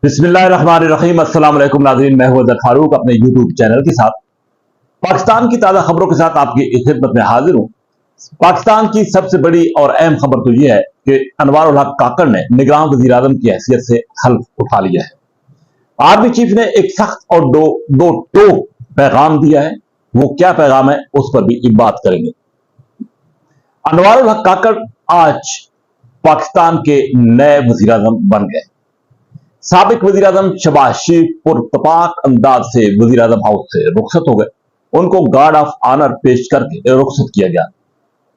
बिस्मिल्लाहिर्रहमानिर्रहीम। अस्सलाम वालेकुम नाज़रीन, मैं हूं अज़हर फारूक अपने यूट्यूब चैनल के साथ पाकिस्तान की ताज़ा खबरों के साथ आपकी खिदमत में हाजिर हूं। पाकिस्तान की सबसे बड़ी और अहम खबर तो यह है कि अनवार उल हक काकड़ ने निगरान वज़ीर आज़म की हैसियत से हल्फ उठा लिया है। आर्मी चीफ ने एक सख्त और दो टोक पैगाम दिया है। वो क्या पैगाम है उस पर भी एक बात करेंगे। अनवार उल हक काकड़ आज पाकिस्तान के नए वज़ीर आज़म बन गए। साबिक वज़ीर आज़म शहबाज शरीफ पुरतपाक अंदाज से वज़ीर आज़म हाउस से रुखसत हो गए। उनको गार्ड ऑफ ऑनर पेश करके रुखसत किया गया।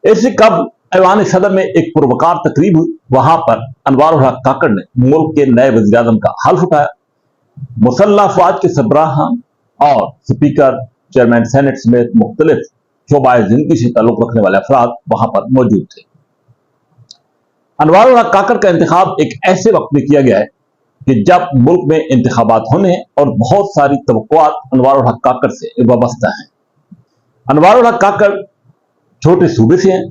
इससे कब ऐवान सदर में एक पुरवकार तकरीब हुई। वहां पर अनवार उल हक काकड़ ने मुल्क के नए वज़ीर आज़म का हल्फ उठाया। मुसल्लह अफवाज के सरबराह और स्पीकर, चेयरमैन सेनेट समेत मुख्तलिफ शोबाए जिंदगी से ताल्लुक रखने वाले अफराद वहां पर मौजूद थे। अनवार उल हक काकड़ का इंतखाब एक ऐसे वक्त में किया गया है कि जब मुल्क में इंतखाबात होने हैं और बहुत सारी तवक्कुआत अनवार उल हक काकड़ से वाबस्ता हैं। अनवार उल हक काकड़ छोटे सूबे से हैं।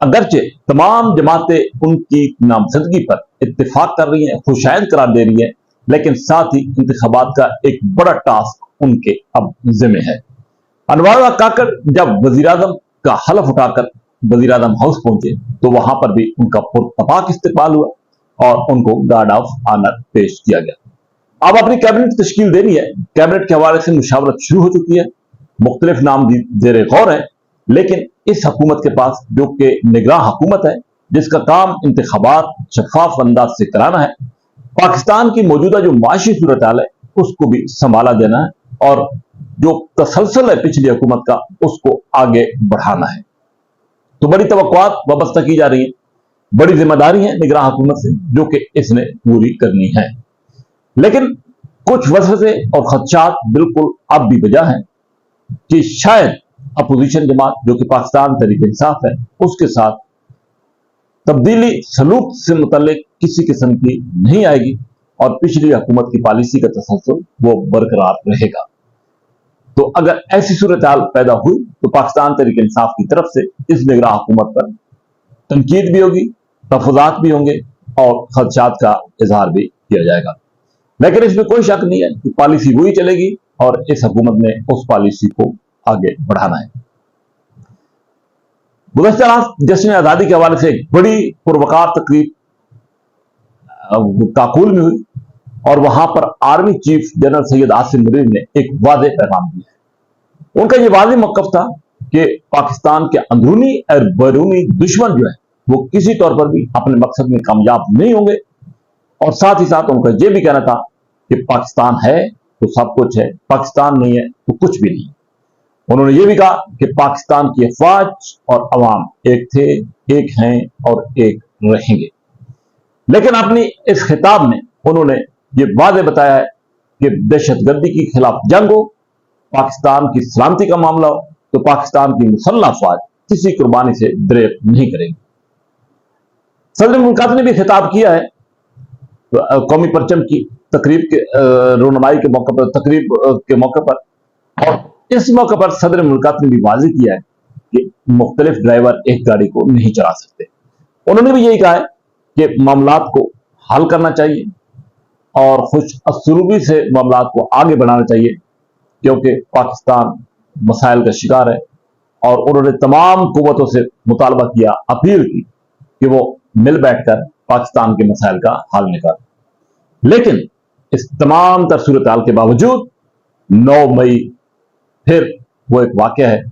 अगरचे तमाम जमातें उनकी नामजदगी पर इत्तेफाक कर रही हैं, खुशायद करार दे रही है, लेकिन साथ ही इंतखाबात का एक बड़ा टास्क उनके अब जिम्मे है। अनवार उल हक काकड़ जब वज़ीर आज़म का हलफ उठाकर वज़ीर आज़म हाउस पहुंचे तो वहां पर भी उनका पुरतपाक इस्तकबाल हुआ और उनको गार्ड ऑफ ऑनर पेश किया गया। अब अपनी कैबिनेट तश्कील देनी है। कैबिनेट के हवाले से मुशावरत शुरू हो चुकी है। मुख्तलिफ नाम जेर गौर है, लेकिन इस हुकूमत के पास जो कि निगरान हुकूमत है, जिसका काम इंतखाबात शफाफ अंदाज से कराना है, पाकिस्तान की मौजूदा जो माशी सूरत हाल है उसको भी संभाला देना है और जो तसलसल है पिछली हुकूमत का उसको आगे बढ़ाना है। तो बड़ी तवक्कुआत वाबस्ता की जा रही है, बड़ी जिम्मेदारी है निगरान हुकूमत से जो कि इसने पूरी करनी है। लेकिन कुछ वसवसे और खदशात बिल्कुल अब भी वजह है कि शायद अपोजिशन जमात जो कि पाकिस्तान तहरीक इंसाफ है उसके साथ तब्दीली सलूक से मुतल्लिक किसी किस्म की नहीं आएगी और पिछली हुकूमत की पॉलिसी का तसलसल वो बरकरार रहेगा। तो अगर ऐसी सूरत हाल पैदा हुई तो पाकिस्तान तहरीक इंसाफ की तरफ से इस निगरान हुकूमत पर तनकीद भी होगी, तफज़ात भी होंगे और खदशात का इजहार भी किया जाएगा। लेकिन इसमें कोई शक नहीं है कि पॉलिसी वही चलेगी और इस हुकूमत ने उस पॉलिसी को आगे बढ़ाना है। गुज़श्ता रात जश्न आज़ादी के हवाले से एक बड़ी पुरवकार तकरीब काकुल में हुई और वहां पर army chief general Syed Asim Munir ने एक वाज़ेह पैगाम दिया। उनका यह वाज़ेह मौक़िफ़ था कि पाकिस्तान के अंदरूनी और बैरूनी दुश्मन जो है वो किसी तौर पर भी अपने मकसद में कामयाब नहीं होंगे और साथ ही साथ उनका यह भी कहना था कि पाकिस्तान है तो सब कुछ है, पाकिस्तान नहीं है तो कुछ भी नहीं। उन्होंने ये भी कहा कि पाकिस्तान की अफवाज और अवाम एक थे, एक हैं और एक रहेंगे। लेकिन अपनी इस खिताब में उन्होंने ये वाज़ेह बताया है कि दहशतगर्दी के खिलाफ जंग हो, पाकिस्तान की सलामती का मामला हो तो पाकिस्तान की मुसल्लह अफवाज किसी कुर्बानी से दरेक नहीं करेंगी। सदर मुल्कात ने भी खिताब किया है कौमी परचम की तकरीब के रोनमाई के मौके पर, तकरीब के मौके पर, और इस मौके पर सदर मुल्कात ने भी वाज़ेह किया है कि मुख्तलिफ ड्राइवर एक गाड़ी को नहीं चला सकते। उन्होंने भी यही कहा है कि मामलात को हल करना चाहिए और खुश असलूबी से मामलात को आगे बढ़ाना चाहिए क्योंकि पाकिस्तान मसाइल का शिकार है। और उन्होंने तमाम कुव्वतों से मुतालबा किया, अपील की कि वो मिल बैठकर पाकिस्तान के मसाइल का हल निकालें। लेकिन इस तमाम तर सूरत हाल के बावजूद 9 मई फिर वो एक वाक़या है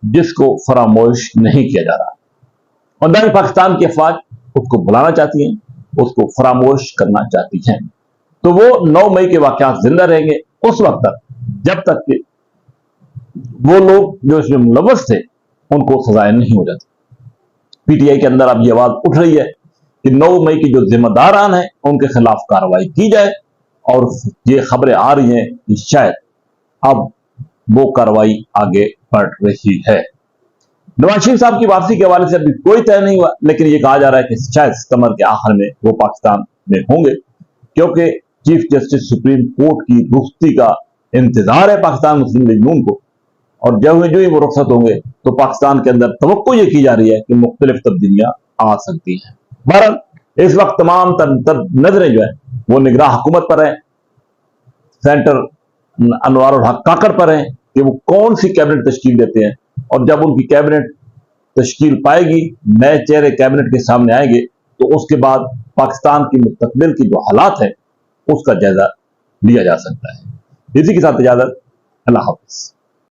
जिसको फरामोश नहीं किया जा रहा और न ही पाकिस्तान की अफवाज उसको बुलाना चाहती हैं, उसको फरामोश करना चाहती हैं। तो वो 9 मई के वाक़यात जिंदा रहेंगे उस वक्त तक जब तक कि वो लोग जो इसमें मुलव्वस थे उनको सजाएं नहीं हो जाती। पीटीआई के अंदर अब ये आवाज उठ रही है कि 9 मई की जो जिम्मेदारान हैं उनके खिलाफ कार्रवाई की जाए और ये खबरें आ रही हैं कि शायद अब वो कार्रवाई आगे बढ़ रही है। नवाज शरीफ साहब की वापसी के हवाले से अभी कोई तय नहीं हुआ, लेकिन ये कहा जा रहा है कि शायद सितंबर के आखिर में वो पाकिस्तान में होंगे क्योंकि चीफ जस्टिस सुप्रीम कोर्ट की रुखसती का इंतजार है पाकिस्तान मुस्लिम लीग नून को और जो ही वो रुखसत होंगे तो पाकिस्तान के अंदर तवक्को ये की जा रही है कि मुख्तलिफ तब्दीलियां आ सकती हैं। बहरहाल इस वक्त तमाम नजरें जो है वो निगरान हुकूमत पर है, सेनेटर अनवारुल हक काकड़ पर है कि वो कौन सी कैबिनेट तश्कील देते हैं। और जब उनकी कैबिनेट तश्कील पाएगी, नए चेहरे कैबिनेट के सामने आएंगे, तो उसके बाद पाकिस्तान की मुस्तकबिल की जो हालात है उसका जायजा लिया जा सकता है। इसी के साथ इजाजत, अल्लाह हाफिज।